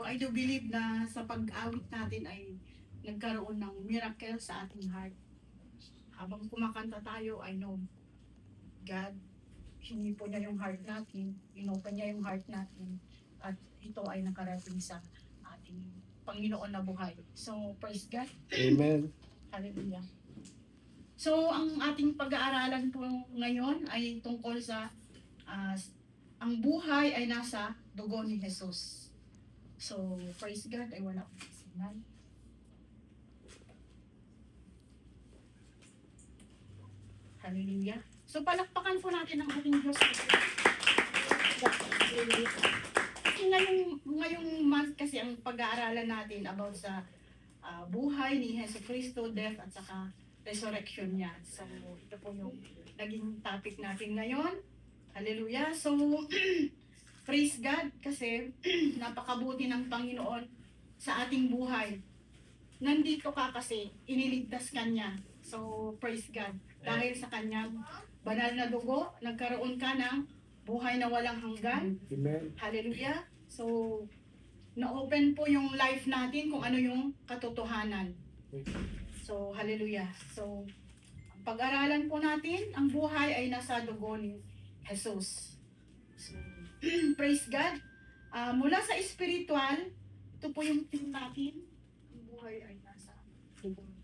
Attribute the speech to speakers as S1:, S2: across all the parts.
S1: I do believe na sa pag-awit natin ay nagkaroon ng miracle sa ating heart. Habang kumakanta tayo, I know God, hindi po niya yung heart natin, inopen niya yung heart natin, at ito ay nakarating sa ating Panginoon na buhay. So, praise God.
S2: Amen.
S1: Hallelujah. So, ang ating pag-aaralan po ngayon ay tungkol sa ang buhay ay nasa dugo ni Jesus. So, praise God, ay wala akong signal. Hallelujah. So, palakpakan po natin ang ating Diyos. Kasi ngayong month kasi ang pag-aaralan natin about sa buhay ni Hesus Kristo, death at saka resurrection niya. So, ito po yung naging topic natin ngayon. Hallelujah. So, praise God kasi napakabuti ng Panginoon sa ating buhay. Nandito ka kasi iniligtas ka niya. So, praise God. Dahil sa kanyang banal na dugo, nagkaroon ka ng buhay na walang hanggan.
S2: Amen.
S1: Hallelujah. So, na-open po yung life natin kung ano yung katotohanan. So, hallelujah. So, ang pag-aralan po natin, ang buhay ay nasa dugo ni Jesus. So, praise God. Mula sa spiritual, ito po yung theme natin. Ang buhay ay nasa dugo ni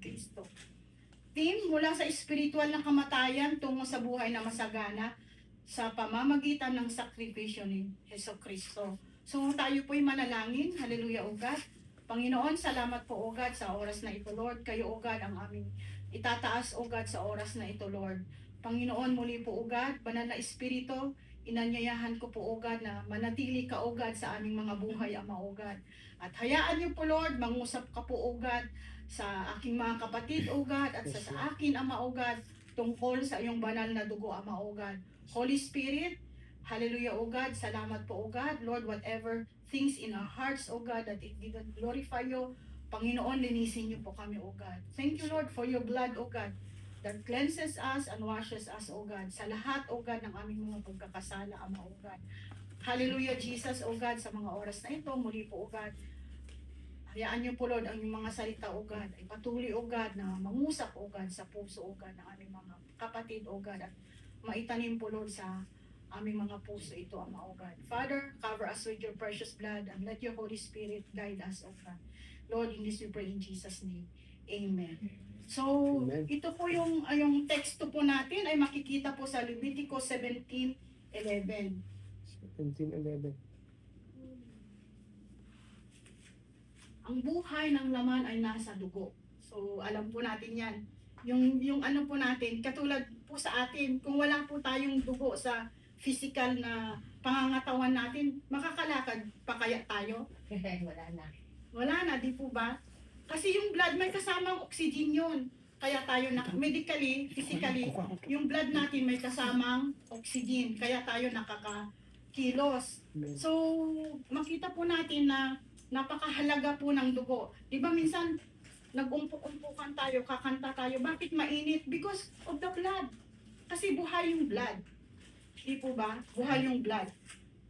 S1: Kristo. Theme, mula sa spiritual na kamatayan tungo sa buhay na masagana sa pamamagitan ng sakripisyo ni Hesus Kristo. So tayo po'y manalangin. Hallelujah, O God. Panginoon, salamat po, O God, sa oras na ito, Lord. Kayo, O God, ang aming itataas, O God, sa oras na ito, Lord. Panginoon, muli po, O God, banal na espiritu, inanyayahan ko po, O God, na manatili ka, O God, sa aming mga buhay, Ama, O God. At hayaan niyo po, Lord, mangusap ka po, O God, sa aking mga kapatid, O God, at sa akin, Ama, O God, tungkol sa iyong banal na dugo, Ama, O God. Holy Spirit, hallelujah, O God, salamat po, O God, Lord, whatever things in our hearts, O God, that it didn't glorify you, Panginoon, linisin niyo po kami, O God. Thank you, Lord, for your blood, O God, that cleanses us and washes us, O God, sa lahat, O God, ng aming mga pagkakasala, Ama, O God. Hallelujah, Jesus, O God, sa mga oras na ito, muli po, O God, hayaan niyo po, Lord, ang inyong mga salita, O God, ay patuloy, O God, na mangusap, O God, sa puso, O God, ng aming mga kapatid, O God, at maitanim po, Lord, sa aming mga puso ito, Ama, O God. Father, cover us with your precious blood and let your Holy Spirit guide us, O God. Lord, in this we pray in Jesus' name. Amen. So,
S2: Amen.
S1: ito po yung teksto po natin ay makikita po sa Leviticus 17:11.
S2: 17:11.
S1: Ang buhay ng laman ay nasa dugo. So, alam po natin yan. Yung ano po natin, katulad po sa atin, kung wala po tayong dugo sa physical na pangangatawan natin, makakalakad pa kaya tayo?
S3: Wala na.
S1: Wala na, di po ba? Kasi yung blood may kasamang oxygen yun. Kaya tayo medically, physically, yung blood natin may kasamang oxygen. Kaya tayo nakakakilos. So, makita po natin na napakahalaga po ng dugo. Di ba minsan, nag-umpok-umpukan tayo, kakanta tayo. Bakit mainit? Because of the blood. Kasi buhay yung blood. Di po ba? Buhay yung blood.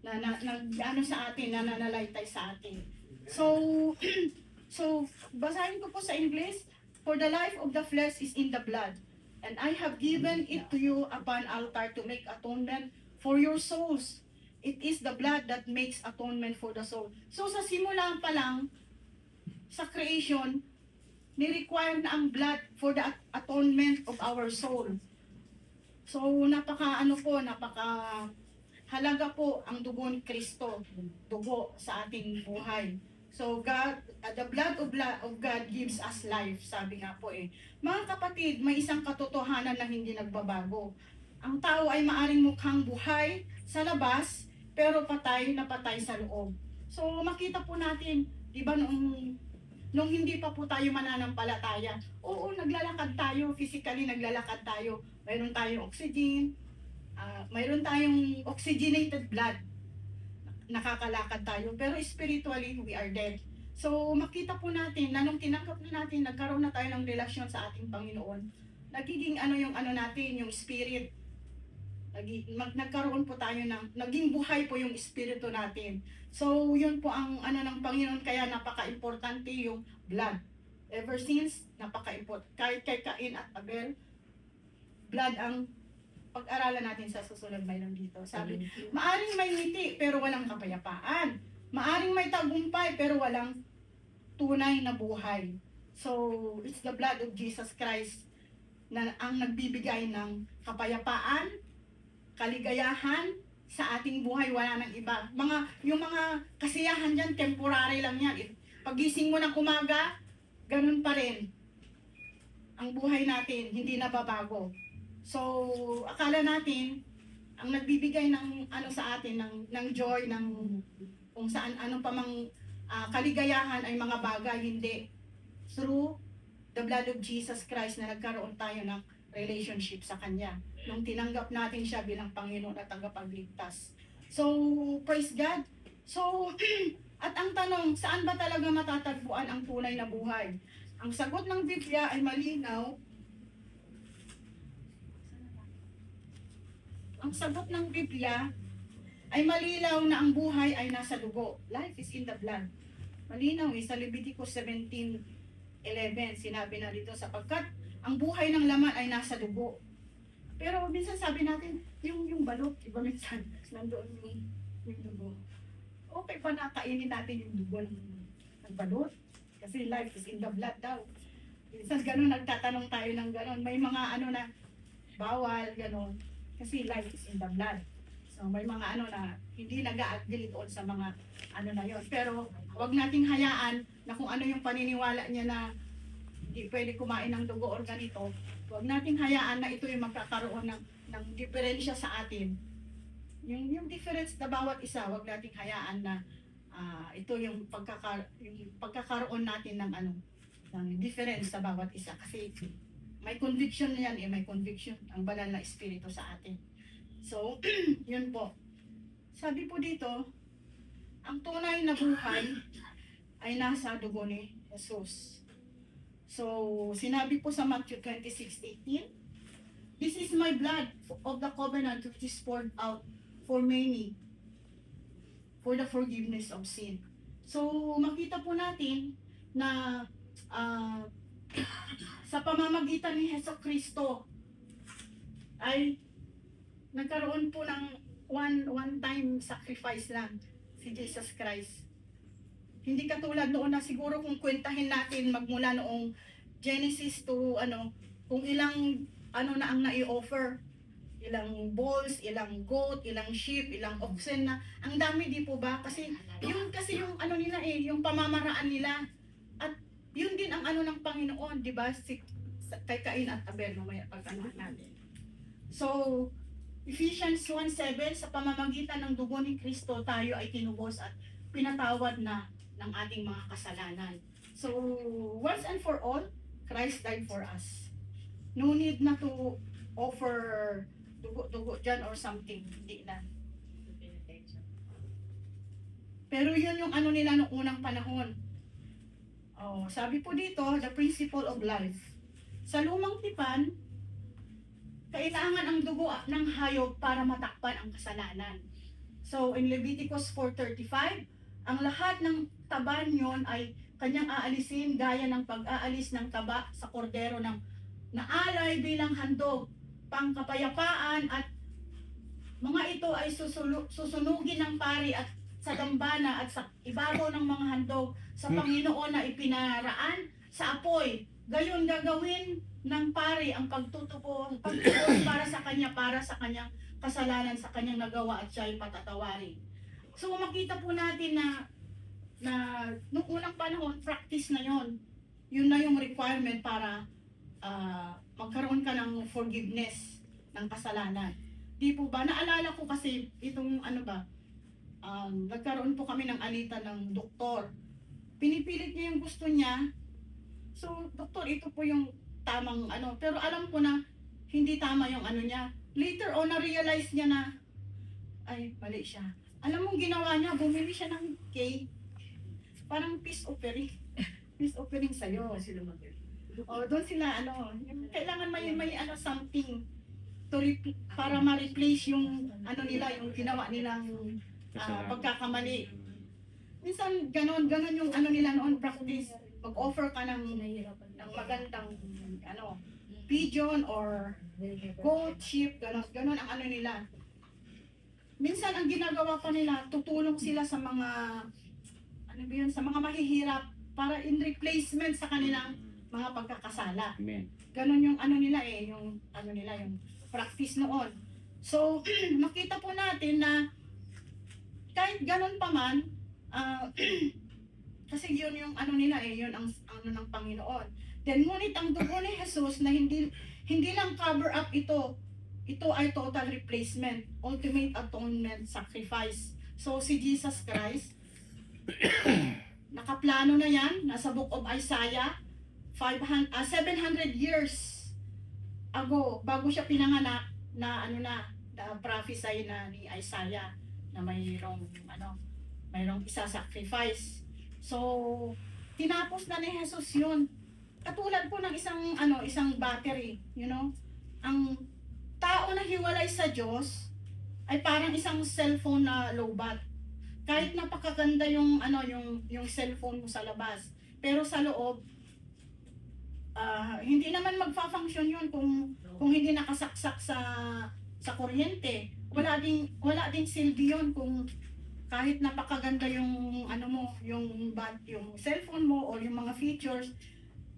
S1: Ano sa atin, nananalaytay sa atin. So, basahin ko po sa English. For the life of the flesh is in the blood. And I have given it to you upon altar to make atonement for your souls. It is the blood that makes atonement for the soul. So sa simula pa lang, sa creation, ni-require na ang blood for the atonement of our soul. So napaka halaga po ang dugo ni Kristo, dugo sa ating buhay. So God, the blood of God gives us life, sabi nga po eh. Mga kapatid, may isang katotohanan na hindi nagbabago. Ang tao ay maaring mukhang buhay sa labas, pero patay na patay sa loob. So makita po natin, di ba nung hindi pa po tayo mananampalataya, oo, naglalakad tayo, physically naglalakad tayo. Mayroon tayong oxygen, mayroon tayong oxygenated blood. Nakakalakad tayo, pero spiritually, we are dead. So makita po natin na nung tinanggap na natin, nagkaroon na tayo ng relasyon sa ating Panginoon, nagiging natin, yung spirit, nagkaroon po tayo ng, naging buhay po yung espiritu natin. So, yun po ang ano ng Panginoon, kaya napaka-importante yung blood. Ever since, napaka-important. Kahit kay Cain at Abel, blood ang pag-aralan natin sa susunod mayroon dito. Sabi, maaring may ngiti pero walang kapayapaan. Maaring may tagumpay pero walang tunay na buhay. So, it's the blood of Jesus Christ na ang nagbibigay ng kapayapaan, kaligayahan sa ating buhay. Wala nang iba. Yung mga kasiyahan dyan, temporary lang yan. Pagising mo ng umaga, ganun pa rin ang buhay natin, hindi nababago. So, akala natin, ang nagbibigay ng ano sa atin, ng joy, ng kung saan, anong pa mang kaligayahan ay mga bagay, hindi. Through the blood of Jesus Christ na nagkaroon tayo ng relationship sa Kanya. Nung tinanggap natin siya bilang Panginoon at tagapagligtas. So, praise God. So, at ang tanong, saan ba talaga matatagpuan ang tunay na buhay? Ang sagot ng Biblia ay malinaw. Ang sagot ng Biblia ay malinaw na ang buhay ay nasa dugo. Life is in the blood. Malinaw sa Leviticus 17:11, sinabi na dito, sapagkat ang buhay ng laman ay nasa dugo. Pero minsan sabi natin, yung balot, iba minsan, nandoon yung dugo. Okay pa na kainin natin yung dugo ng balot? Kasi life is in the blood daw. Minsan ganun, nagtatanong tayo ng ganun. May mga ano na bawal, ganun. Kasi life is in the blood. So may mga ano na hindi nag-a-agree doon sa mga ano na yon. Pero wag nating hayaan na kung ano yung paniniwala niya na hindi pwede kumain ng dugo or ganito. Wag nating hayaan na ito yung magkakaroon ng diferensya sa atin. Yung difference na bawat isa, wag nating hayaan na ito yung pagkakaroon natin ng ng difference sa bawat isa. Kasi may conviction yan may conviction ang banal na espiritu sa atin. So, yun po. Sabi po dito, ang tunay na buhay ay nasa dugo ni Jesus. So, sinabi po sa Matthew 26:18, this is my blood of the covenant which is poured out for many for the forgiveness of sin. So, makita po natin na sa pamamagitan ni Jesucristo ay nagkaroon po ng one time sacrifice lang si Jesus Christ. Hindi katulad noon na siguro kung kwentahin natin magmula noong Genesis to kung ilang na ang nai-offer. Ilang bulls, ilang goat, ilang sheep, ilang oxen na. Ang dami di po ba? Kasi yung nila yung pamamaraan nila. At yun din ang ng Panginoon, di ba? Kay Cain at Abel, mamaya pag-ano natin. So, Ephesians 1:7, sa pamamagitan ng dugo ni Kristo, tayo ay tinubos at pinatawad na ng ating mga kasalanan. So, once and for all, Christ died for us. No need na to offer dugo dyan or something. Hindi na. Pero yun yung nila noong unang panahon. Sabi po dito, the principle of life. Sa lumang tipan, kailangan ang dugo ng hayop para matakpan ang kasalanan. So, in Leviticus 4:35, ang lahat ng taba niyon ay kanyang aalisin gaya ng pag-aalis ng taba sa kordero ng naalay bilang handog, pangkapayapaan, at mga ito ay susunugin ng pari at sa dambana at sa ibabaw ng mga handog sa Panginoon na ipinaraan sa apoy. Gayon gagawin ng pari ang pagtutubos para sa kanyang kasalanan sa kanyang nagawa at siya ay patatawarin. So makita po natin na noong unang panahon, practice na yon. Yun na yung requirement para magkaroon ka ng forgiveness ng kasalanan. Di po ba? Naalala ko kasi itong nagkaroon po kami ng alitan ng doktor. Pinipilit niya yung gusto niya. So, doktor, ito po yung tamang pero alam ko na hindi tama yung niya. Later on, na-realize niya na ay, mali siya. Alam mo ginawa niya, bumili siya ng cake. Parang peace offering. Peace offering sa'yo. Doon sila, kailangan may something to para ma-replace yung nila, yung ginawa nilang pagkakamali. minsan ganon yung ano nila noon practice. Mag-offer ka ng magandang ano, pigeon or goat, sheep, ganon ang ano nila. Minsan ang ginagawa pa nila, tutulong sila sa mga ano ba yun, sa mga mahihirap para in replacement sa kanilang mga pagkakasala.
S3: Amen.
S1: Ganon yung ano nila yung ano nila, yung practice noon. So, makita po natin na kahit ganon pa man, kasi yun yung ano nila yun ang ano ng Panginoon. Then ngunit ang dugo ni Jesus na hindi lang cover up ito ay total replacement, ultimate atonement sacrifice. So si Jesus Christ, nakaplano na yan, nasa Book of Isaiah, 700 years ago, bago siya pinanganak, na prophesy na ni Isaiah na mayroong isa-sacrifice. So, tinapos na ni Jesus yun. Katulad po ng isang battery, ang tao na hiwalay sa Diyos ay parang isang cellphone na lowbat. Kahit napakaganda yung cellphone mo sa labas, pero sa loob hindi naman magfa-function yun kung hindi nakasaksak sa kuryente. Wala ding silbi yun kung kahit napakaganda yung yung cellphone mo or yung mga features,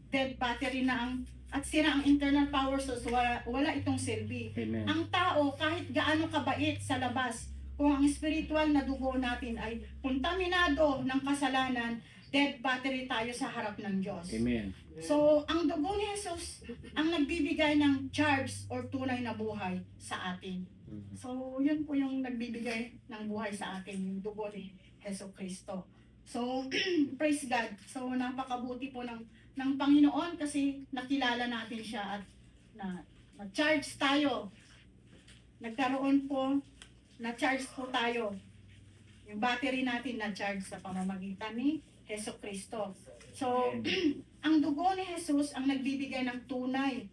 S1: dead battery na at sira ang internal power source, wala itong silbi.
S3: Amen.
S1: Ang tao, kahit gaano kabait sa labas, kung ang spiritual na dugo natin ay kontaminado ng kasalanan, dead battery tayo sa harap ng Diyos.
S3: Amen.
S1: So, ang dugo ni Jesus ang nagbibigay ng charge or tunay na buhay sa atin. So, yun po yung nagbibigay ng buhay sa atin, yung dugo ni Hesus Kristo. So, praise God. So, napakabuti po ng Panginoon kasi nakilala natin siya at na-charge tayo. Nagkaroon po, na-charge po tayo. Yung battery natin na-charge sa pamamagitan ni Hesus Kristo. So, ang dugo ni Jesus ang nagbibigay ng tunay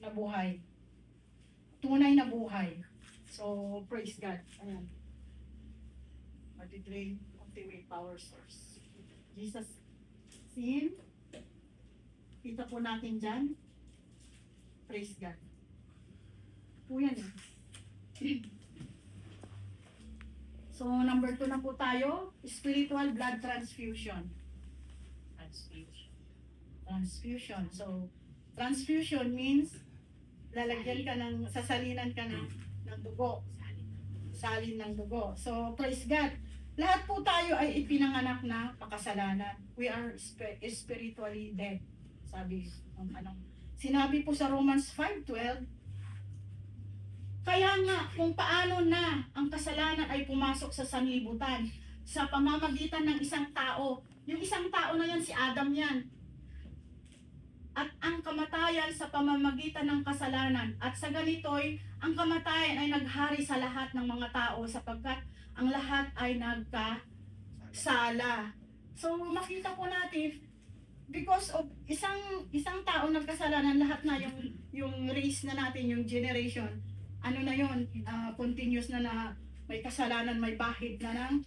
S1: na buhay. Tunay na buhay. So, praise God. Ayan. Drain ultimate power source. Jesus sin. Kita po natin dyan. Praise God. Po yan So, number 2 na po tayo. Spiritual blood transfusion. Transfusion. So, transfusion means lalagyan ka sasalinan ka ng dugo. Salin ng dugo. So, praise God. Lahat po tayo ay ipinanganak na pakasalanan. We are spiritually dead. Sinabi po sa Romans 5:12, kaya nga kung paano na ang kasalanan ay pumasok sa sanlibutan sa pamamagitan ng isang tao. Yung isang tao na yan, si Adam yan. At ang kamatayan sa pamamagitan ng kasalanan. At sa ganito'y, ang kamatayan ay naghari sa lahat ng mga tao sapagkat ang lahat ay nagkasala. So makita po natin, because of isang tao nagkasalanan, lahat na yung race na natin, yung generation, continuous na may kasalanan, may bahid na ng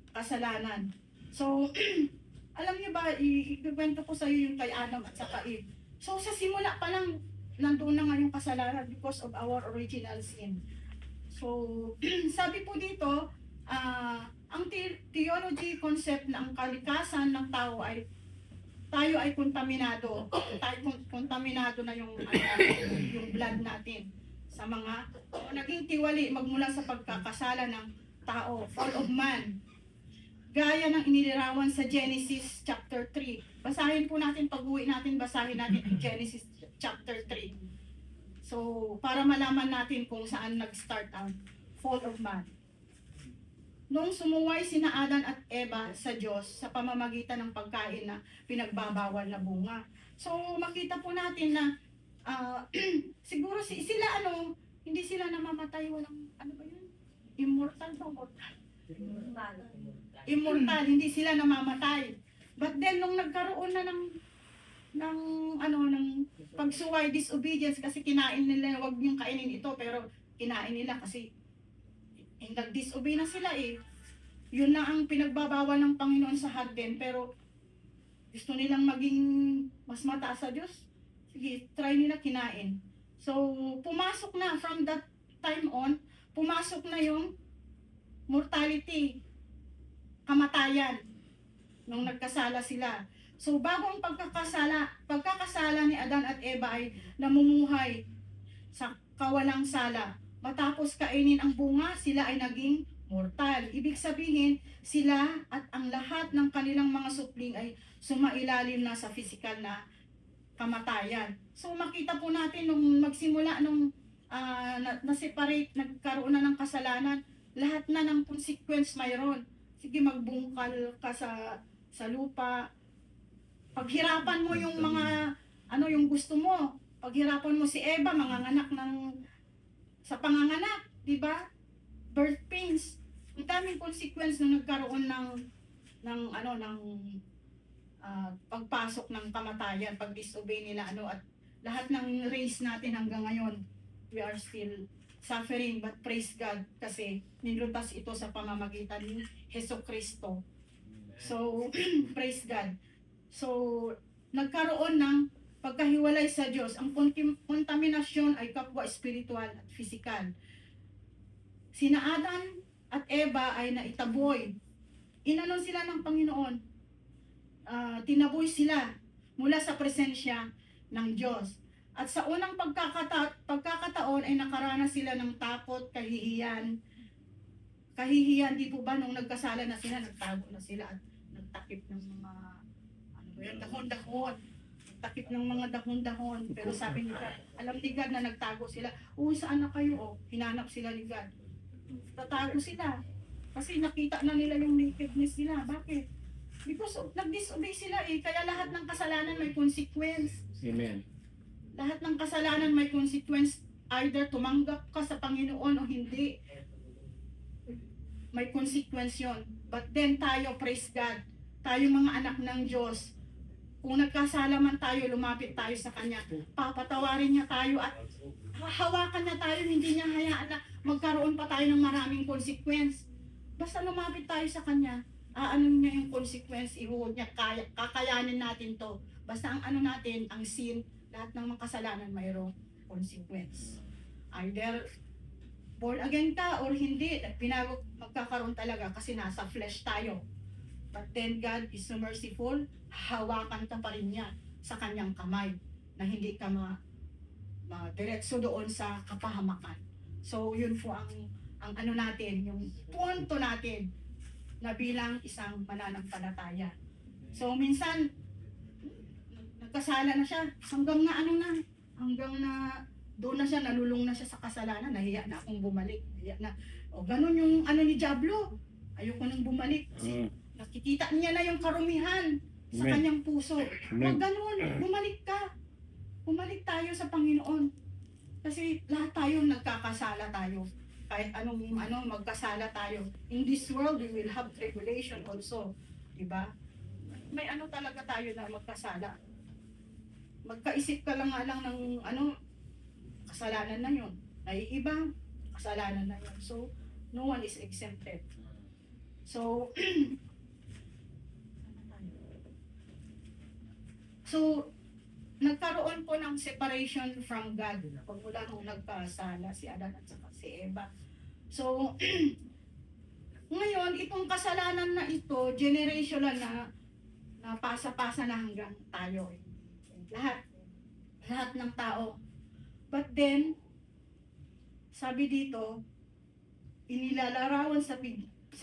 S1: kasalanan. So, alam niyo ba, ikwento ko sa iyo yung kay Adam at saka Eve. So, sa simula pa lang, nandoon na nga yung kasalanan because of our original sin. So, sabi po dito, ang theology concept na ang kalikasan ng tao ay tayo ay kontaminado. Kontaminado na yung blood natin sa mga naging tiwali magmula sa pagkakasala ng tao, fall of man. Gaya ng inilarawan sa Genesis chapter 3. Basahin po natin, pag-uwi natin, basahin natin ang Genesis chapter 3. So, para malaman natin kung saan nag-start ang fall of man. Noong sumuway sina Adan at Eva sa Diyos sa pamamagitan ng pagkain na pinagbabawal na bunga. So, makita po natin na siguro sila hindi sila namamatay, walang, ba yun? Immortal. Immortal, hindi sila namamatay. But then nung nagkaroon na ng pagsuway, disobedience, kasi kinain nila, wag niyong kainin ito, pero kinain nila kasi nag-disobey na sila yun na ang pinagbabawal ng Panginoon sa hardin, pero gusto nilang maging mas mataas sa Diyos. Sige, try nila kinain. So, pumasok na from that time on, pumasok na yung mortality, kamatayan, nung nagkasala sila. So, bago ang pagkakasala ni Adan at Eva ay namumuhay sa kawalang sala. Matapos kainin ang bunga, sila ay naging mortal. Ibig sabihin, sila at ang lahat ng kanilang mga supling ay sumailalim na sa physical na kamatayan. So makita po natin nung magsimula nung na-separate, nagkaroon na ng kasalanan, lahat na ng consequence mayroon. Sige, magbungkal ka sa lupa. Paghirapan mo yung mga yung gusto mo. Paghirapan mo si Eva, manganganak sa panganganak, di ba? Birth pains. Ang daming consequence nung nagkaroon ng pagpasok ng kamatayan, pag-disobey nila at lahat ng race natin hanggang ngayon, we are still suffering, but praise God kasi nilutas ito sa pamamagitan ni Hesus Kristo. So, praise God. So, nagkaroon ng pagkahiwalay sa Diyos. Ang kontaminasyon ay kapwa spiritual at physical. Sina Adan at Eva ay naitaboy. Inanon sila ng Panginoon. Tinaboy sila mula sa presensya ng Diyos. At sa unang pagkakataon ay nakaranas sila ng takot, kahihiyan. Kahihiyan, di po ba nung nagkasala na sila, nagtago na sila at nagtakip ng mga dahon-dahon. Takip ng mga dahon-dahon. Pero sabi ni God, alam ni God na nagtago sila. Uy, saan na kayo? Hinanap sila ni God. Tatago sila. Kasi nakita na nila yung nakedness nila. Bakit? Because nag-disobey sila Kaya lahat ng kasalanan may consequence.
S2: Amen.
S1: Lahat ng kasalanan may consequence. Either tumanggap ka sa Panginoon o hindi. May consequence yun. But then tayo, praise God. Tayo mga anak ng Diyos. Kung nagkasala man tayo, lumapit tayo sa Kanya. Papatawarin niya tayo at hahawakan niya tayo. Hindi niya hayaan na magkaroon pa tayo ng maraming consequence. Basta lumapit tayo sa Kanya, aanon niya yung consequence, ihuhod niya, kakayanin natin to. Basta ang natin, ang sin, lahat ng mga kasalanan mayroong consequence. Either born again ka or hindi, magkakaroon talaga kasi nasa flesh tayo. But then God is so merciful, hawakan ka pa rin niya sa kanyang kamay na hindi ka diretso doon sa kapahamakan. So yun po ang natin, yung punto natin na bilang isang mananampalataya. So minsan nagkasala na siya hanggang na doon na siya, nalulung na siya sa kasalanan, nahiya na akong bumalik. Nahiya na. O ganun yung ni Diablo. Ayoko nang bumalik. Nakikita niya na yung karumihan sa
S2: Amen.
S1: kanyang puso.
S2: Amen.
S1: Huwag ganun, bumalik ka. Bumalik tayo sa Panginoon. Kasi lahat tayo nagkakasala tayo. Kahit anong magkasala tayo. In this world, we will have tribulation also. Diba? May talaga tayo na magkasala. Magkaisip ka lang ng kasalanan na yun. Naiiba, kasalanan na yun. So, no one is exempted. So, nagkaroon po ng separation from God. Pagmula nung nagkasala si Adan at saka si Eva. So, ngayon, itong kasalanan na ito, generational na pasa-pasa na hanggang tayo. Lahat ng tao. But then, sabi dito, inilalarawan sa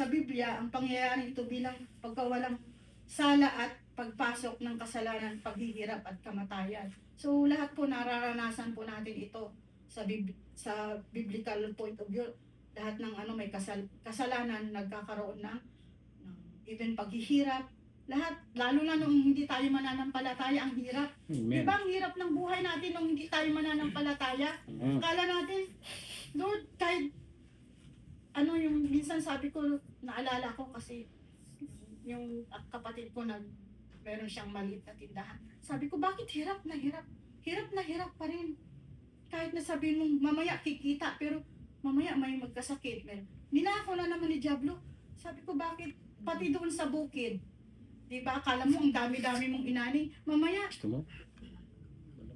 S1: Biblia ang pangyayari ito bilang pagkawalang sala at pagpasok ng kasalanan, paghihirap at kamatayan. So lahat po nararanasan po natin ito sa biblical point of view. Lahat ng may kasalanan nagkakaroon ng even paghihirap. Lahat, lalo na nung hindi tayo mananampalataya, ang hirap.
S2: Amen.
S1: Diba ang hirap ng buhay natin nung hindi tayo mananampalataya? Akala natin, Lord, kahit yung minsan sabi ko, naalala ko kasi yung kapatid ko meron siyang maliit na tindahan. Sabi ko, bakit hirap na hirap? Hirap na hirap pa rin. Kahit na sabihin mong mamaya kikita, pero mamaya may magkasakit. Ninako na naman ni Diablo, Sabi ko, bakit? Pati doon sa bukid. Di ba? Akala mo, ang dami-dami mong inani. Mamaya,
S3: Gusto mo?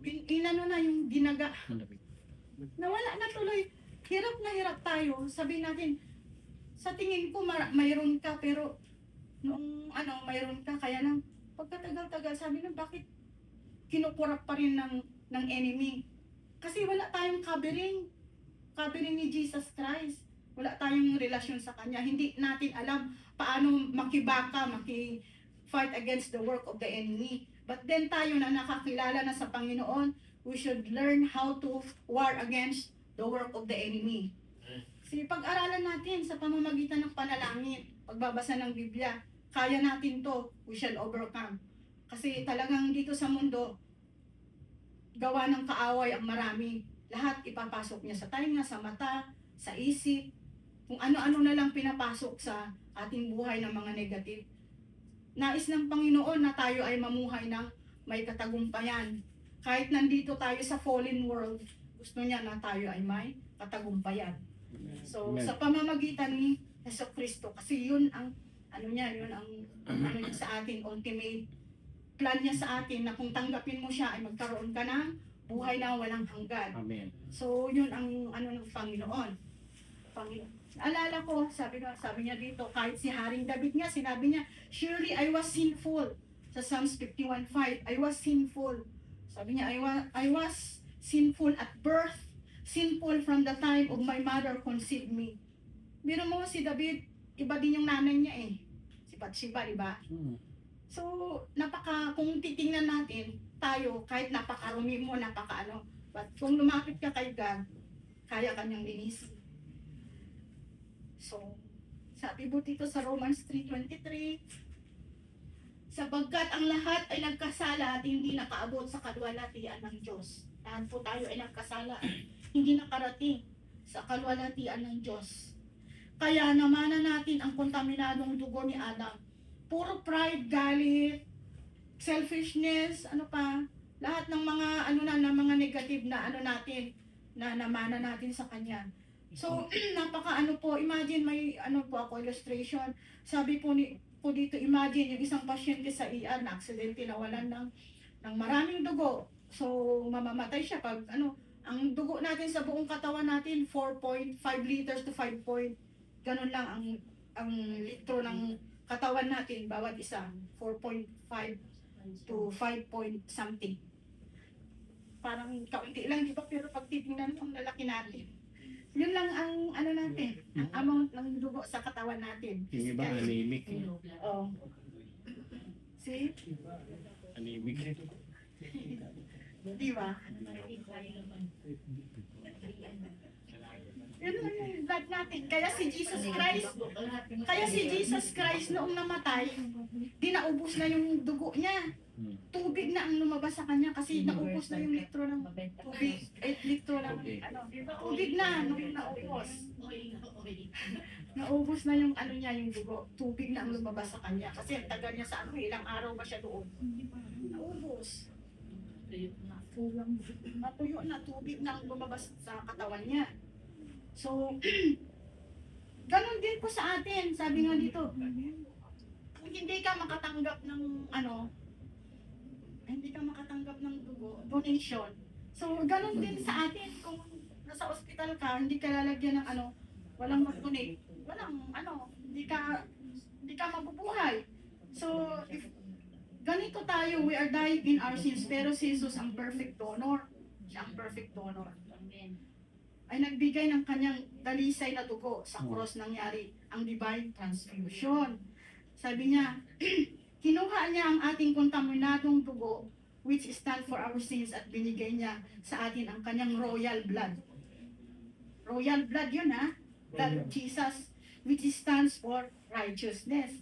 S1: inano na yung dinaga.
S3: Malamig.
S1: Nawala na tuloy. Hirap na hirap tayo. Sabihin natin, sa tingin ko mayroon ka, pero noong mayroon ka, kaya nang pagkatagal-tagal, sabi na bakit kinukurap pa rin ng enemy? Kasi wala tayong covering ni Jesus Christ. Wala tayong relasyon sa Kanya. Hindi natin alam paano fight against the work of the enemy. But then tayo na nakakilala na sa Panginoon, we should learn how to war against the work of the enemy. Kasi pag-aralan natin sa pamamagitan ng panalangin, pagbabasa ng Biblia, kaya natin to, we shall overcome. Kasi talagang dito sa mundo, gawa ng kaaway ang marami. Lahat ipapasok niya sa tainga, sa mata, sa isip, kung ano-ano na lang pinapasok sa ating buhay ng mga negative. Nais ng Panginoon na tayo ay mamuhay ng may katagumpayan. Kahit nandito tayo sa fallen world, gusto niya na tayo ay may katagumpayan. So,
S3: Amen.
S1: sa pamamagitan ni Jesucristo, kasi yun ang yun ang niya sa atin, ultimate plan niya sa atin na kung tanggapin mo siya ay magkaroon ka ng buhay na walang hanggan.
S3: Amen.
S1: So, yun ang ng Panginoon. Alala ko, sabi niya dito, kahit si Haring David nga, sinabi niya, surely I was sinful. Sa Psalms 51:5, I was sinful. Sabi niya, I was sinful at birth, sinful from the time of my mother conceived me. Biro mo, si David, iba din yung nanay niya eh. Si Bathsheba, di ba? So, kung titingnan natin, tayo, kahit napakarumi mo, but kung lumapit ka kay God, kaya kanyang linisin. So, sabi po dito sa Romans 3:23, sapagkat ang lahat ay nagkasala at hindi nakaabot sa kaluwalhatian ng Diyos. Lahat po tayo ay nagkasala at hindi nakarating sa kaluwalhatian ng Diyos. Kaya namanan natin ang kontaminadong dugo ni Adam. Puro pride, galit, selfishness, lahat ng mga mga negative na natin na namana natin sa kanya. So, imagine may ako illustration. Sabi po dito, imagine yung isang pasyente sa ER na aksidente, nawalan ng maraming dugo. So, mamamatay siya pag ang dugo natin sa buong katawan natin 4.5 liters to 5 ganun lang ang litro ng katawan natin bawat isa, 4.5 to 5 something. Parang kaunti lang, di ba? Pero pag titingnan mo, ang lalaki natin. Yun lang ang natin, ang amount ng dugo sa katawan natin.
S3: Yung iba, anemic.
S1: Oh. See?
S3: Anemic.
S1: Di ba? Yun lang yung blood natin. Kaya si Jesus Christ noong namatay, di naubos na yung dugo niya. Tubig na ang lumabas sa kanya kasi naubos na yung litro ng tubig. 8 litro ng tubig na nung naubos. Naubos na yung yung dugo. Tubig na ang lumabas sa kanya. Kasi ang tagal niya sa ilang araw ba siya doon. Naubos. Natuyo na, tubig na ang lumabas sa katawan niya. So, ganun din po sa atin. Sabi nga dito, kung hindi ka makatanggap ng dugo, donation. So, ganun din sa atin. Kung nasa ospital ka, hindi ka lalagyan ng walang mag-donate. Hindi ka mabubuhay. So, if ganito tayo, we are dying in our sins, pero si Jesus ang perfect donor. Siya ang perfect donor. Ay nagbigay ng kanyang dalisay na dugo sa cross nangyari ang divine transfusion. Sabi niya, kinuha niya ang ating kontaminadong dugo which stand for our sins at binigay niya sa atin ang kanyang royal blood. Royal blood yun blood of Jesus which stands for righteousness.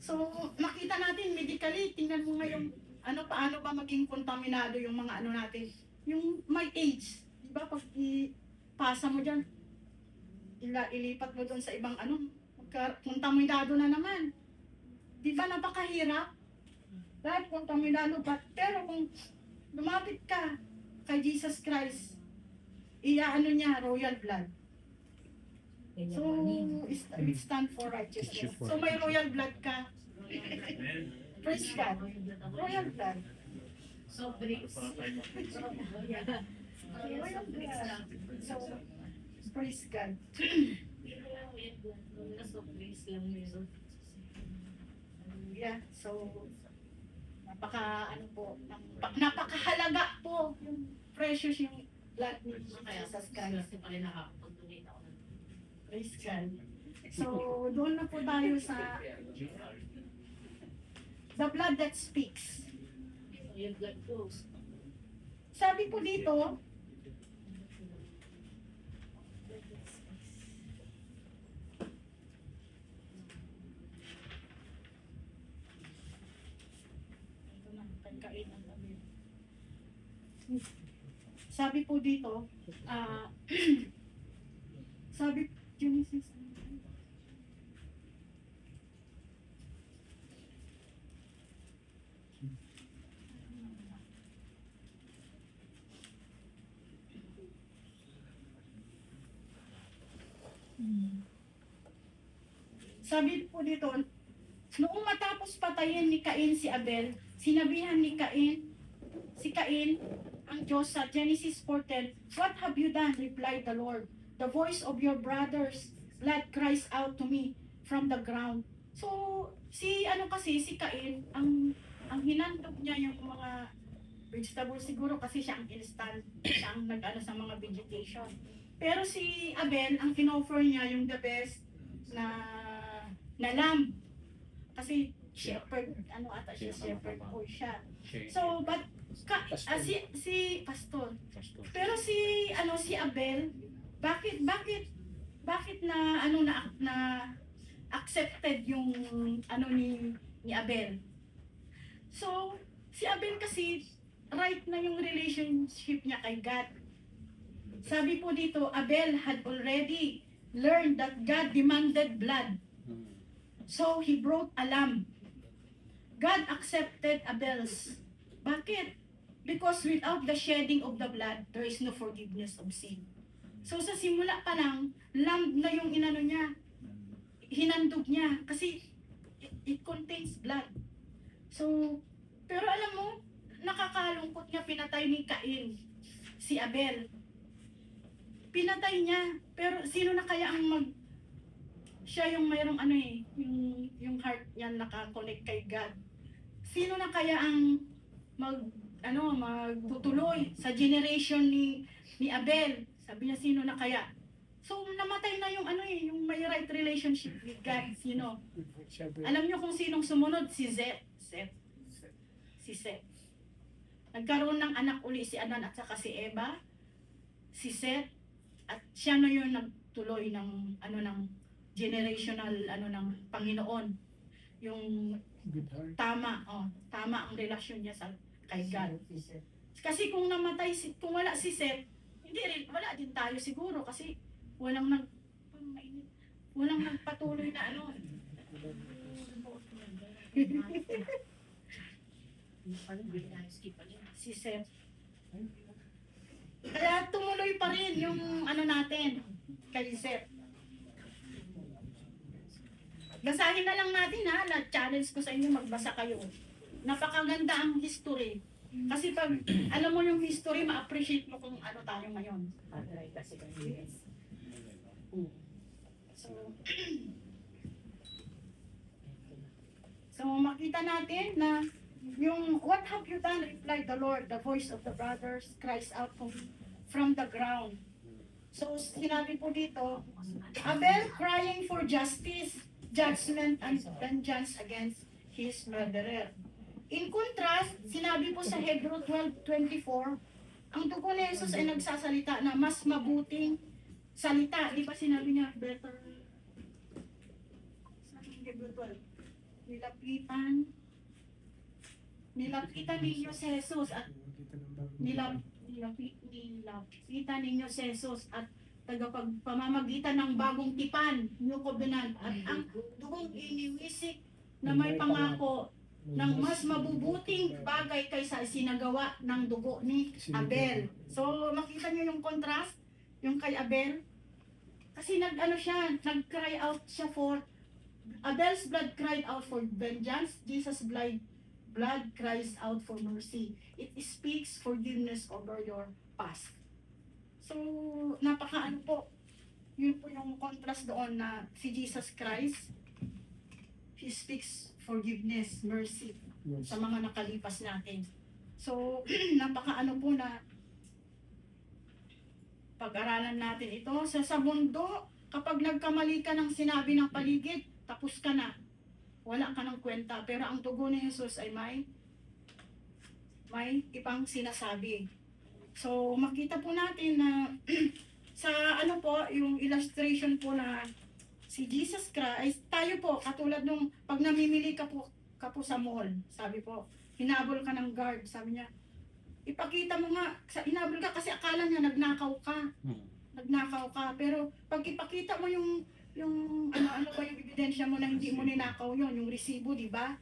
S1: So makita natin medically, tingnan mo ngayon paano ba maging kontaminado yung mga natin, yung may AIDS, di ba? Pag pasa mo dyan, ilipat mo doon sa ibang kontaminado na naman. Di ba napakahirap? Dahil kontaminado pa. Pero kung lumapit ka kay Jesus Christ, niya royal blood. So, we stand for righteousness. So, may royal blood ka. Praise God. Royal blood.
S4: So, bricks.
S1: Yeah. Royal blood. So, praise God.
S4: So, bricks lang yun.
S1: Yeah. So, napakahalaga po. Yung precious yung blood ni
S4: Kaya,
S1: Jesus
S4: kasi
S1: Christ.
S4: pala nakakapag-donate ako ng
S1: Praise God. So, doon na po tayo sa the blood that speaks.
S4: yung blood ko.
S1: Sabi po dito, sabi po dito, sabi Genesis sabi po dito, noong matapos patayin ni Cain si Abel, sinabihan ni Cain, si Cain, ang Diyos sa Genesis 4:10, "What have you done?" replied the Lord. "The voice of your brother's blood cries out to me from the ground." So, si Cain, ang hinandog niya yung mga vegetables siguro kasi siya ang instant, siya ang nag-ano sa mga vegetation. Pero si Abel, ang kinoffer niya yung the best na lamb. Kasi shepherd, shepherd po siya. So, but si pastor. Pero si Abel, bakit na accepted yung ni Abel? So, si Abel kasi right na yung relationship niya kay God. Sabi po dito, Abel had already learned that God demanded blood. So, he brought a lamb. God accepted Abel's. Bakit? Because without the shedding of the blood, there is no forgiveness of sin. So, sa simula pa lang, lamb na yung hinandog niya. Kasi, it contains blood. So, pero alam mo, nakakalungkot nga pinatay ni Cain, si Abel. Pinatay niya, pero sino na kaya ang siya yung mayroong yung heart niya nakakonect kay God. Sino na kaya ang magtutuloy sa generation ni Abel? Sabi niya, sino na kaya? So, namatay na yung yung may right relationship with God. Sino? Alam niyo kung sinong sumunod? Si Seth. Si Seth. Nagkaroon ng anak uli si Adan at saka si Eva. Si Seth. At siya na yung nagtuloy ng ng generational ng Panginoon. Yung tama ang relasyon niya kay God. Kasi kung kung wala si Seth, wala din tayo siguro kasi walang nagpatuloy na si Seth. Kaya tumuloy pa rin yung natin kay Seth. Basahin na lang natin na-challenge ko sa inyo, magbasa kayo. Napakaganda ang history. Kasi pag alam mo yung history, ma-appreciate mo kung ano tayo ngayon. So makita natin na yung "What have you done?" replied the Lord. The voice of the brothers cries out from the ground. So sinabi po dito, Abel crying for justice, judgment, and vengeance against his murderer. In contrast, sinabi po sa Hebrew 12:24, ang dugo ni Jesus ay nagsasalita na mas mabuting salita. Di ba sinabi niya, better? Sa Hebrew 12, nilapitan ninyo si Jesus at nilapitan ninyo si Jesus at tagapagpamamagitan ng bagong tipan, New Covenant, at ang dugong iniwisik na may pangako ng mas mabubuting bagay kaysa sinagawa ng dugo ni Abel. So, makita niyo yung contrast, yung kay Abel. Kasi nag-cry out siya for, Abel's blood cried out for vengeance, Jesus' blood cries out for mercy. It speaks forgiveness over your past. So, napaka-ano po, yun po yung contrast doon na si Jesus Christ, He speaks forgiveness, mercy sa mga nakalipas natin. So, napaka-ano po na pag-aralan natin ito. Sa mundo, kapag nagkamali ka ng sinabi ng paligid, tapos ka na. Wala ka ng kwenta. Pero ang dugo ni Jesus ay may ibang sinasabi. So, makita po natin na sa ano po, yung illustration po na si Jesus Christ, tayo po, katulad nung pag namimili ka po sa mall, sabi po, hinabol ka ng guard, sabi niya, ipakita mo nga, hinabol ka kasi akala niya nagnakaw ka. Nagnakaw ka, pero pag ipakita mo yung ano ba yung ebidensya mo na hindi mo ninakaw yon, yung resibo, di ba?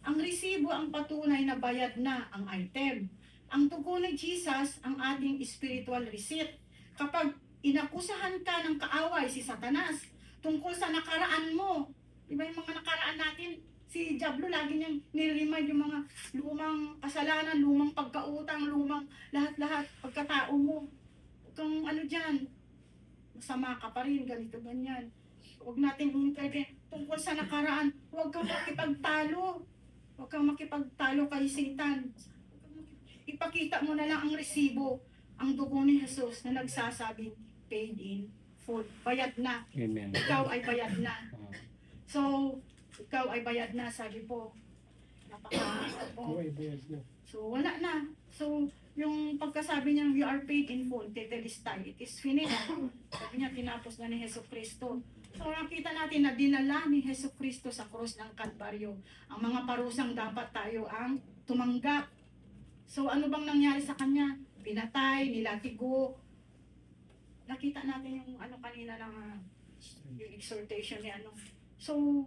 S1: Ang resibo ang patunay na bayad na ang item. Ang dugo ni Jesus ang ating spiritual receipt. Kapag inakusahan ka ng kaaway si Satanas tungkol sa nakaraan mo, di ba yung mga nakaraan natin, si Diablo lagi niyang nire-remind yung mga lumang kasalanan, lumang pagkautang, lumang lahat-lahat, pagkatao mo. Kung ano dyan, masama ka pa rin, ganito, ganyan. Huwag natin intervene tungkol sa nakaraan. Huwag kang makipagtalo. Huwag kang makipagtalo kay Satan. Ipakita mo na lang ang resibo, ang dugo ni Jesus na nagsasabing paid in full. Bayad na.
S3: Amen.
S1: Ikaw ay bayad na.
S3: Ah,
S1: So, ikaw ay bayad na, sabi po.
S2: Buhay, buhay na.
S1: So, wala na. So, yung pagkasabi niya, you are paid in full, tetelestai, it is finished. Sabi niya, tinapos na ni Hesus Kristo. So, nakita natin na dinala ni Hesus Kristo sa krus ng Kalbaryo. Ang mga parusang dapat tayo ang tumanggap. So, ano bang nangyari sa kanya? Pinatay, nilatigo. Nakita natin yung ano kanina lang, yung exhortation ni ano. So,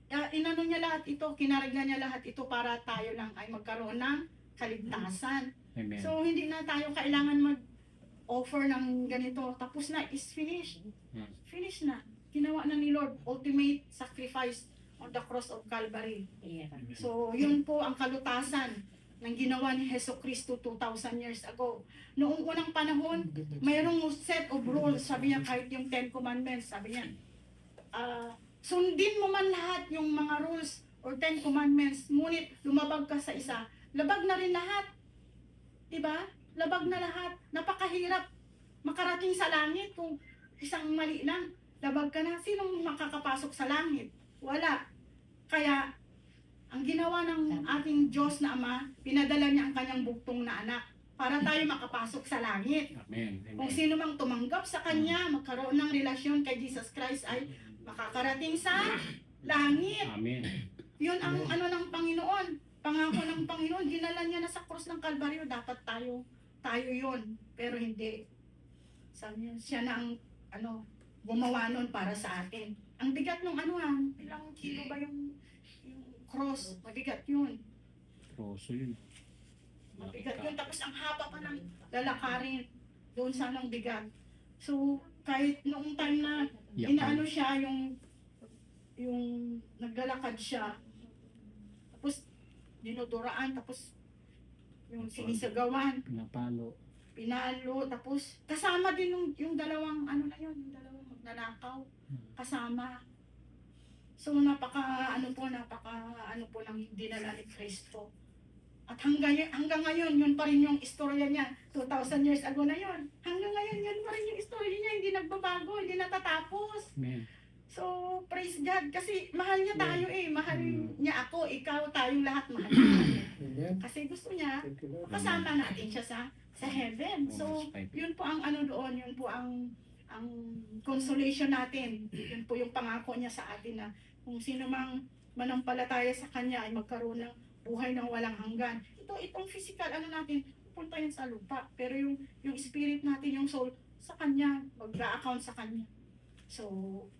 S1: inano niya lahat ito, kinarga niya lahat ito para tayo lang ay magkaroon ng kaligtasan.
S3: Amen.
S1: So, hindi na tayo kailangan mag-offer ng ganito. Tapos na, is finished. Finished na. Ginawa na ni Lord, ultimate sacrifice on the cross of Calvary.
S4: Yeah.
S1: So, yun po ang kalutasan ng ginawa ni Hesus Kristo 2,000 years ago. Noong unang panahon, mayroong set of rules. Sabi niya, kahit yung 10 Commandments, sabi niya, sundin mo man lahat yung mga rules or 10 Commandments, ngunit lumabag ka sa isa, labag na rin lahat. Diba? Labag na lahat. Napakahirap makarating sa langit kung isang mali lang. Labag ka na. Sinong makakapasok sa langit? Wala. Kaya, ang ginawa ng ating Diyos na Ama, pinadala niya ang kanyang bugtong na anak para tayo makapasok sa langit.
S3: Amen.
S1: Kung
S3: Amen.
S1: sino mang tumanggap sa Kanya, magkaroon ng relasyon kay Jesus Christ ay makakarating sa langit.
S3: Amen.
S1: Yun ang ano ng Panginoon. Pangako ng Panginoon, dinala niya na sa krus ng Kalbaryo. Dapat tayo yun. Pero hindi. Sabi niya, siya na ang gumawa nun para sa atin. Ang bigat nung ilang kilo ba yung cross? Mabigat yun.
S3: Proso yun.
S1: Mabigat yun. Tapos ang haba pa ng lalakarin. Doon sa nang bigat. So, kahit noong time na inaano siya, yung naglalakad siya, tapos dinuduraan, tapos yung sinisagawan, pinalo, tapos kasama din yung dalawang yung dalawang magnanakaw, kasama. So napaka po ng dinala ni Kristo. At hanggang ngayon, yun pa rin yung istorya niya. 2,000 years ago na yun. Hanggang ngayon, yun pa rin yung istorya niya. Hindi nagbabago, hindi natatapos.
S3: Amen.
S1: So, praise God. Kasi mahal niya tayo Mahal niya ako, ikaw, tayong lahat mahal niya.
S2: Amen.
S1: Kasi gusto niya,
S2: Thank you, Lord.
S1: kasama natin siya sa heaven. So, yun po ang doon, yun po ang consolation natin. Yun po yung pangako niya sa atin na kung sino mang manampalataya sa Kanya ay magkaroon ng buhay ng walang hanggan. Itong physical, natin, pupunta yan sa lupa. Pero yung spirit natin, yung soul, sa Kanya, mag-account sa Kanya. So,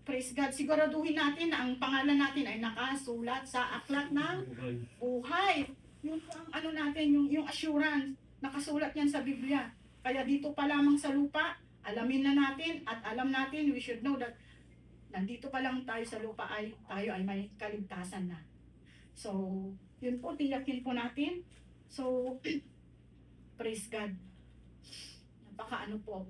S1: praise God. Siguraduhin natin na ang pangalan natin ay nakasulat sa aklat ng buhay. Yung natin, yung assurance, nakasulat yan sa Biblia. Kaya dito pa lamang sa lupa, alamin na natin at alam natin, we should know that nandito pa lang tayo sa lupa ay tayo ay may kaligtasan na. So, yun po, tiyakin po natin. So, praise God. Napaka ano po,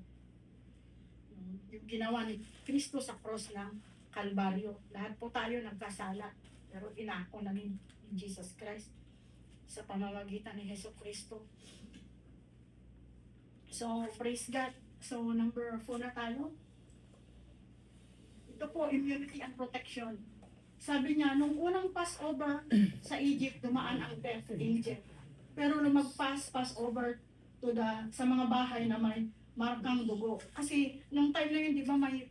S1: yung ginawa ni Kristo sa cross ng Kalbaryo. Lahat po tayo nagkasala, pero inako na ni Jesus Christ sa pamamagitan ni Hesus Kristo. So, praise God. So, number 4 na tayo. Ito po, immunity and protection. Sabi niya, nung unang Passover sa Egypt, dumaan ang death angel. Pero nung pass over to sa mga bahay na may markang dugo. Kasi nung time na yun, di ba may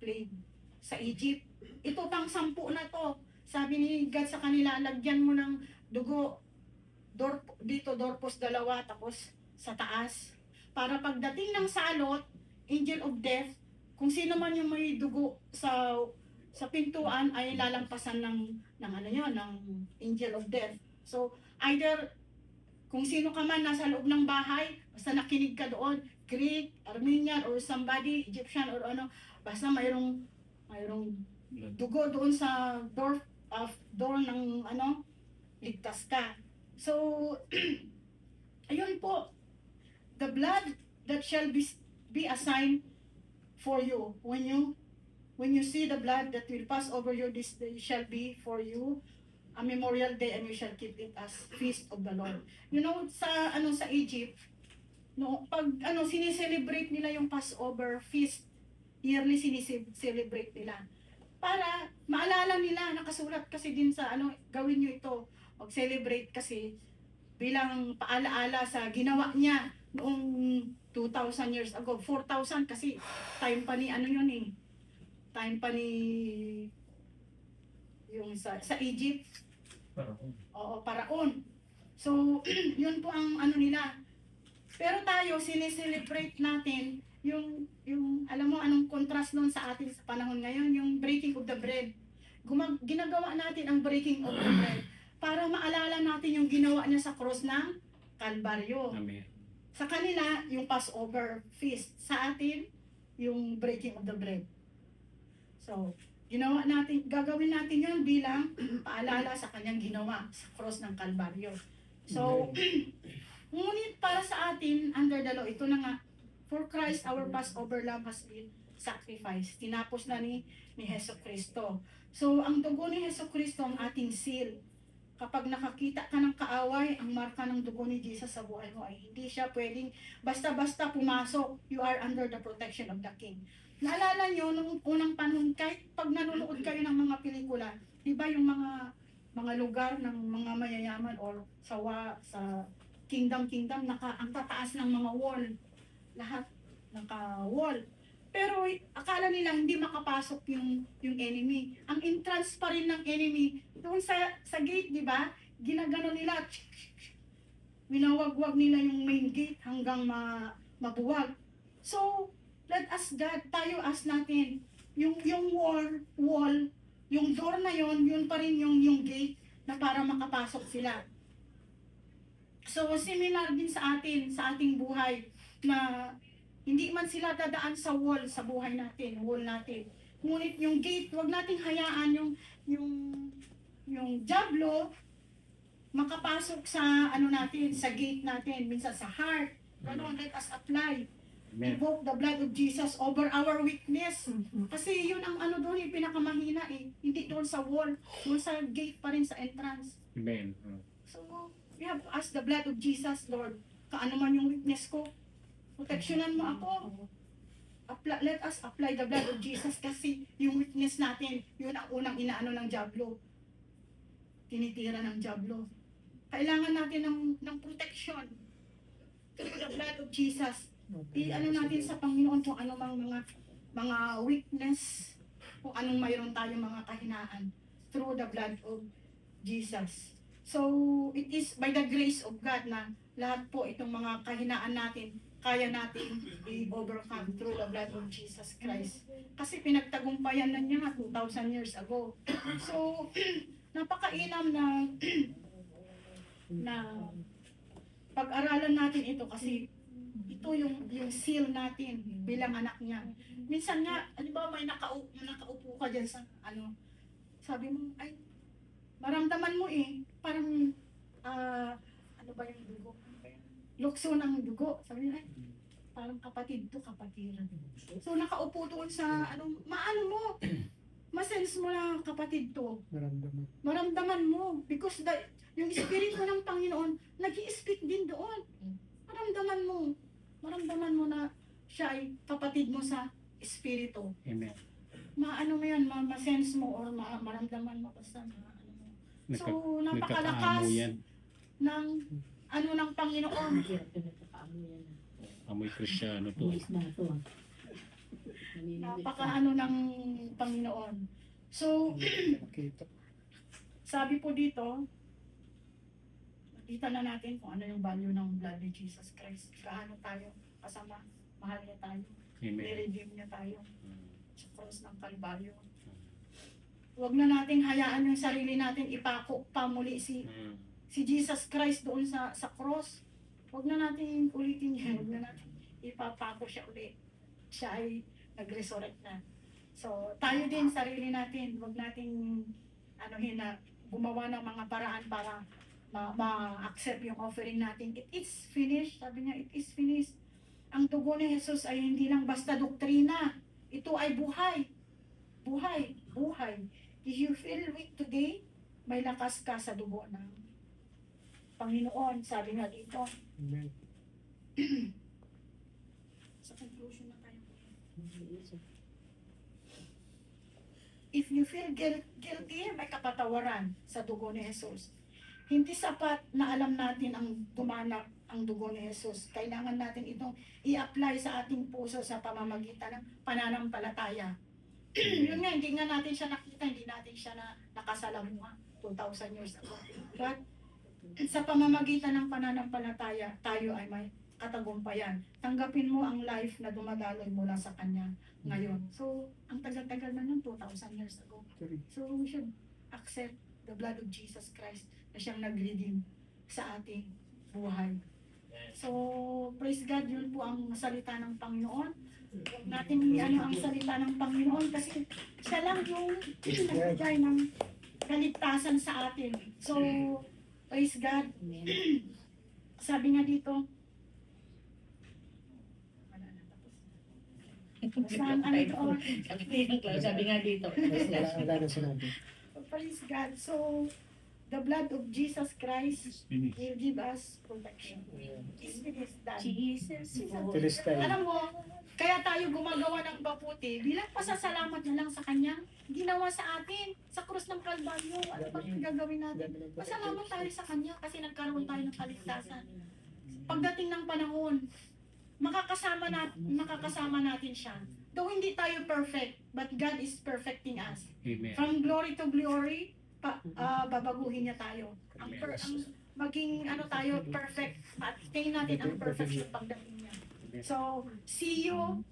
S1: plague sa Egypt. Ito pang 10 na to. Sabi ni God sa kanila, lagyan mo ng dugo. Dito, doorpost 2, tapos sa taas. Para pagdating ng salot, angel of death, kung sino man yung may dugo sa pintuan ay lalampasan ng ano yun, ng angel of death. So, either kung sino ka man nasa loob ng bahay, basta nakinig ka doon, Greek, Armenian, or somebody, Egyptian, or ano, basta mayroong dugo doon sa door ng ano, ligtas ka. So, ayun po, the blood that shall be assigned for you. When you see the blood that will pass over you, this day shall be for you a memorial day, and you shall keep it as feast of the Lord. You know, sa Egypt, no, pag sinicelebrate nila yung Passover feast, yearly sinicelebrate nila. Para maalala nila, nakasulat kasi din sa gawin nyo ito, mag-celebrate kasi bilang paalaala sa ginawa niya noong 2,000 years ago, 4,000 kasi time pa ni time pa ni yung sa Egypt. Oo, Paraon. So, yun po ang nila. Pero tayo, sineselebrate natin yung alam mo, anong contrast nun sa atin sa panahon ngayon, yung breaking of the bread. Ginagawa natin ang breaking of the bread para maalala natin yung ginawa niya sa cross ng Kalbaryo.
S3: Amen.
S1: Sa kanila, yung Passover feast. Sa atin, yung breaking of the bread. So, gagawin natin yun bilang paalala sa kanyang ginawa sa cross ng Kalbaryo. So, ngunit para sa atin, under the law, ito na nga, for Christ, our Passover lamb has been sacrificed. Tinapos na ni Hesus Kristo. So, ang dugo ni Hesus Kristo ang ating seal. Kapag nakakita ka ng kaaway, ang marka ng dugo ni Jesus sa buhay mo ay hindi siya pwedeng basta-basta pumasok. You are under the protection of the King. Naalala nyo, nung unang panahon, kahit pag nanonood kayo ng mga pelikula, di ba yung mga lugar ng mga mayayaman or sa kingdom, ang tataas ng mga wall. Lahat naka-wall. Pero akala nila hindi makapasok yung enemy. Ang entrance pa rin ng enemy doon sa gate, di ba? Ginagano nila. Winawagwag nila yung main gate hanggang mabuwag. So, let us tayo ask natin, yung wall, yung door na yun pa rin yung gate na para makapasok sila. So, similar din sa ating buhay na hindi man sila dadaan sa wall sa buhay natin, wall natin. Ngunit yung gate, wag nating hayaan yung diablo makapasok sa natin, sa gate natin, minsan sa heart. Ganon, let us apply.
S3: Amen.
S1: Invoke the blood of Jesus over our weakness. Kasi yun ang doon, yung pinakamahina Hindi doon sa wall, doon sa gate pa rin sa entrance.
S3: Amen.
S1: So, we have to ask the blood of Jesus, Lord. Kaano man yung weakness ko, proteksyonan mo ako. Let us apply the blood of Jesus kasi yung weakness natin, yun ang unang inaano ng diablo. Tinitira ng diablo. Kailangan natin ng protection. Through the blood of Jesus. Natin sa Panginoon kung ano mang mga weakness, kung anong mayroon tayong mga kahinaan. Through the blood of Jesus. So, it is by the grace of God na lahat po itong mga kahinaan natin, kaya natin i-overcome through the blood of Jesus Christ. Kasi pinagtagumpayan na niya 2,000 years ago. So, napakainam na pag-aralan natin ito kasi ito yung seal natin bilang anak niya. Minsan nga, ba may nakaupo ka dyan sa sabi mo, ay, maramdaman mo parang, ano ba yung dugo? Lukso ng dugo. Sabi niya, ay, parang kapatid to, kapatiran. So, nakaupo doon sa, maano mo, masense mo na kapatid to.
S2: Maramdaman.
S1: Maramdaman mo. Because yung Espiritu ng Panginoon, nag-i-speak din doon. Maramdaman mo. Maramdaman mo na siya ay kapatid mo sa Espiritu.
S3: Amen.
S1: Maano mo yan, ma-sense mo or maramdaman mo basta maano mo. So, napakalakas
S3: Nagkakaamo yan.
S1: ng ng Panginoon.
S3: Amoy Kristyano to.
S1: Napakaano ng Panginoon. So,
S2: Makita.
S1: sabi po dito, nakita na natin kung ano yung value ng blood ni Jesus Christ. Gaano tayo kasama, mahal niya tayo,
S3: Amen.
S1: i-redeem niya tayo sa cross ng Kalbaryo. Huwag na nating hayaan yung sarili natin ipako pa muli si Jesus Christ doon sa cross. Huwag na natin ulitin yan. Huwag na natin ipapako siya ulit. Siya ay nag-resurrect na. So, tayo din, sarili natin, huwag nating gumawa ng mga paraan para ma-accept yung offering natin. It is finished. Sabi niya, it is finished. Ang dugo ni Jesus ay hindi lang basta doktrina. Ito ay buhay. Buhay. Buhay. If you feel weak today, may lakas ka sa dugo ng Panginoon. Sabi nga dito.
S2: Amen.
S1: Sa conclusion na tayo. If you feel guilty, may kapatawaran sa dugo ni Jesus. Hindi sapat na alam natin ang dumanak ang dugo ni Jesus. Kailangan natin itong i-apply sa ating puso sa pamamagitan ng pananampalataya. Yun nga, hindi nga natin siya nakita, hindi natin siya nakasalamuha 2,000 years ago. But sa pamamagitan ng pananampalataya, tayo ay may katagumpayan. Tanggapin mo ang life na dumadaloy mula sa Kanya ngayon. So, ang tagal-tagal na nun, 2,000 years ago. So, we should accept the blood of Jesus Christ na siyang nag-redeem sa ating buhay. So, praise God, yun po ang salita ng Panginoon. Huwag natin ang salita ng Panginoon kasi siya lang yung nagbigay ng kaligtasan sa atin. So, praise God. Sabi nga dito,
S4: Sabi nga dito.
S2: Wala na sinabi.
S1: praise God. So, the blood of Jesus Christ will give us protection. It's finished done.
S4: Jesus.
S2: Palestine.
S1: Alam mo, kaya tayo gumagawa ng mabuti bilang pasasalamat na lang sa Kanyang ginawa sa atin sa krus ng Kalbaryo. Ano ba yung gagawin natin? Pasalamat tayo sa Kanya kasi nagkaroon tayo ng kaligtasan. Pagdating ng panahon, makakasama natin siya. Though hindi tayo perfect, but God is perfecting us.
S3: Amen.
S1: From glory to glory, babaguhin niya tayo. Ang maging tayo perfect, at tingin natin ang perfection pagdating niya. So, see you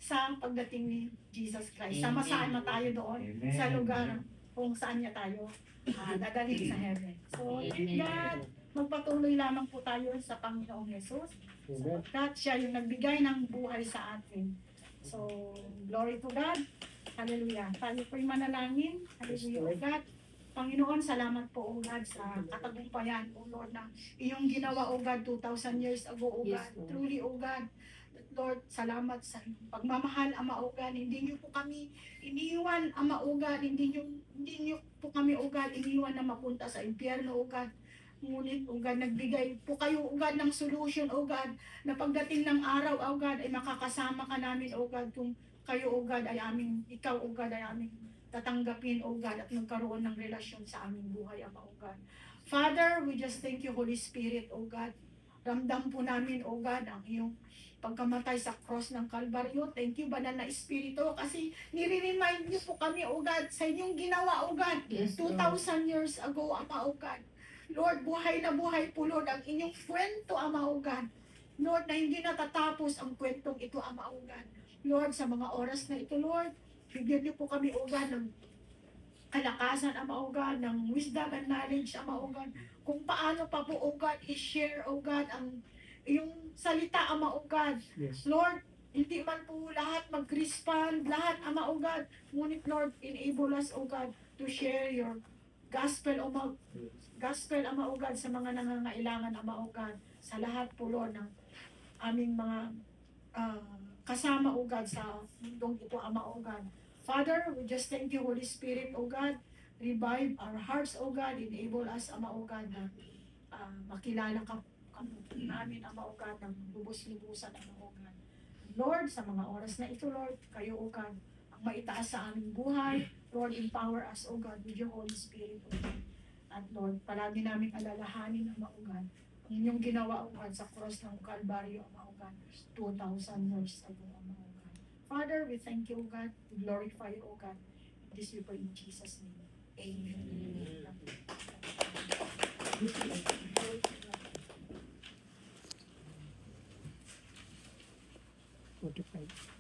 S1: sa pagdating ni Jesus Christ. Sama-sama tayo doon sa lugar kung saan niya tayo dadalhin sa heaven. So, thank God, magpatuloy lamang po tayo sa Panginoong Jesus. Sapagkat siya yung nagbigay ng buhay sa atin. So, glory to God. Hallelujah. Tayo po'y manalangin. Hallelujah, O God. Panginoon, salamat po, O God, sa katagumpayan, O Lord, na iyong ginawa, O God, 2,000 years ago, O God. Truly, O God, Lord, salamat sa pagmamahal, Ama, O God. Hindi niyo po kami iniwan, Ama, O God. Hindi niyo po kami, O God, iniwan na mapunta sa impyerno, O God. Ngunit, O God, nagbigay po kayo, O God, ng solution, O God, na pagdating ng araw, O God, ay makakasama ka namin, O God, kung kayo, O God, ay ikaw, O God, ay aming tatanggapin, O God, at magkaroon ng relasyon sa aming buhay, Ama, O God. Father, we just thank you, Holy Spirit, O God. Ramdam po namin, O God, ang iyong pagkamatay sa cross ng Kalbaryo. Thank you, Banal na Espiritu, kasi nire-remind niyo po kami, O God, sa inyong ginawa, O God, 2,000 years ago, Ama, O God. Lord, buhay na buhay po, Lord, ang inyong kwento, Ama, O God. Lord, na hindi natatapos ang kwentong ito, Ama, O God. Lord, sa mga oras na ito, Lord, bigyan niyo po kami, O God, ng kalakasan, Ama, O God, ng wisdom and knowledge, Ama, O God, kung paano pa po, O God, i-share, O God, ang yung salita, Ama o God.
S2: Yes.
S1: Lord, hindi man po lahat mag-respond, lahat, Ama o God. Ngunit, Lord, enable us, O God, to share your gospel, gospel, Ama o God, sa mga nangangailangan, Ama o God. Sa lahat po, Lord, ng aming mga kasama, O God, sa mundong ito, Ama o God. Father, we just thank you, Holy Spirit, O God. Revive our hearts, O God. Enable us, Ama o God, na makilala ka namin, Ama o God, ng lubos-lubusan, Ama o God. Lord, sa mga oras na ito, Lord, kayo, O God, ang maitaas sa aming buhay. Lord, empower us, O God, with your Holy Spirit, O God. At Lord, palagi namin alalahanin, Ama o God, ang inyong ginawa, O God, sa cross ng Calvario, Ama o God, 2,000 years ago, Ama o God. Father, we thank you, O God. We glorify you, O God. This we pray in Jesus' name. Amen.
S2: 45.